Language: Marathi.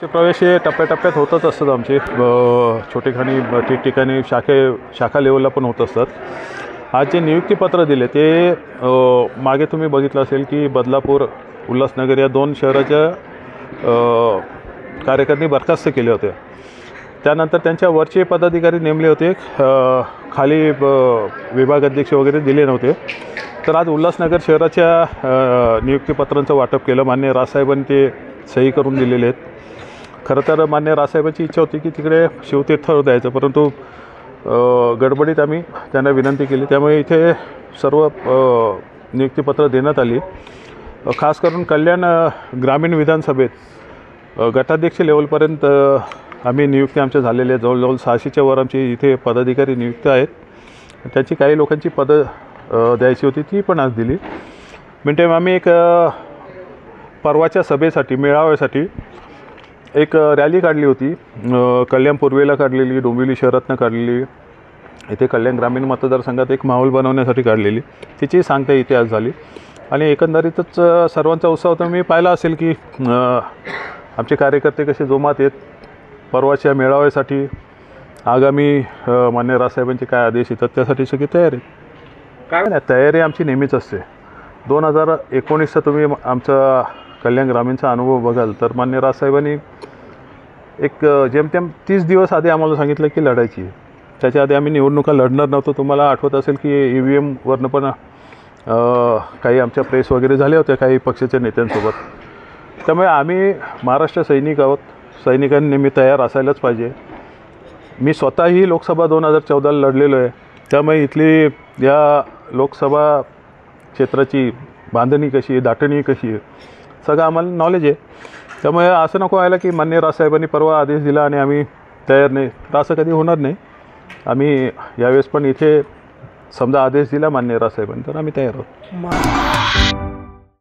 प्रवेश हे टप्प्याटप्प्यात होतच असतात आमचे छोटेखानी ठिकठिकाणी शाखा लेवलला पण होत असतात। आज जे नियुक्तीपत्र दिले ते मागे तुम्ही बघितलं असेल की बदलापूर उल्हासनगर या दोन शहराच्या कार्यकारिणी बरखास्त केले होते। त्यानंतर त्यांच्या वरचे पदाधिकारी नेमले होते, खाली विभाग अध्यक्ष वगैरे दिले नव्हते। तर आज उल्हासनगर शहराच्या नियुक्तीपत्रांचं वाटप केलं। मान्य राजसाहेबांनी ते सही करून दिलेले आहेत। खरं तर मान्य राजसाहेबांची इच्छा होती की तिकडे शिवतीर्थावर द्यायचं, परंतु गडबडीत आम्ही त्यांना विनंती केली, त्यामुळे इथे सर्व नियुक्तीपत्र देण्यात आली। खास करून कल्याण ग्रामीण विधानसभेत गटाध्यक्ष लेवलपर्यंत आम्ही नियुक्ती आमच्या झालेले आहेत। जवळजवळ 600च्या वर आमची इथे पदाधिकारी नियुक्त आहेत। त्याची काही लोकांची पदं द्यायची होती, ती पण आज दिली। मिनटाईम आम्ही एक परवाच्या सभेसाठी मेळाव्यासाठी एक रॅली काढली होती। कल्याण पूर्वेला काढलेली, डोंबिवली शहरातनं काढलेली, इथे कल्याण ग्रामीण मतदारसंघात एक माहोल बनवण्यासाठी काढलेली, तिची सांगता इथे आज झाली। आणि एकंदरीतच सर्वांचा उत्साह तर मी पाहिला असेल की आमचे कार्यकर्ते कसे जोमात आहेत। परवाच्या मेळाव्यासाठी आगामी मान्य राजसाहेबांचे काय आदेश येतात त्यासाठी सगळी तयारी आहे। काय नाही, तयारी आमची नेहमीच असते। 2019चा तुम्ही आमचा कल्याण ग्रामीणचा अनुभव बघाल तर मान्य राजसाहेबांनी एक जेमतेम 30 दिवस आधी आम्हाला सांगितलं की लढायची। त्याच्या आधी आम्ही निवडणुका लढणार नव्हतो। तुम्हाला आठवत असेल की EVM पण काही आमच्या प्रेस वगैरे झाल्या होत्या काही पक्षाच्या नेत्यांसोबत। त्यामुळे आम्ही महाराष्ट्र सैनिक आहोत, सैनिकांनी नेहमी तयार असायलाच पाहिजे। मी स्वतःही लोकसभा 2014ला लढलेलो आहे, त्यामुळे इथली या लोकसभा क्षेत्राची बांधणी कशी आहे, दाटणी कशी आहे, सगळं आम्हाला नॉलेज आहे। त्यामुळे असं नको व्हायला की मान्य राजसाहेबांनी परवा आदेश दिला आणि आम्ही तयार नाही, तर असं कधी होणार नाही। आम्ही यावेळेस पण इथे समजा आदेश दिला मान्य राजसाहेबांनी तर आम्ही तयार आहोत।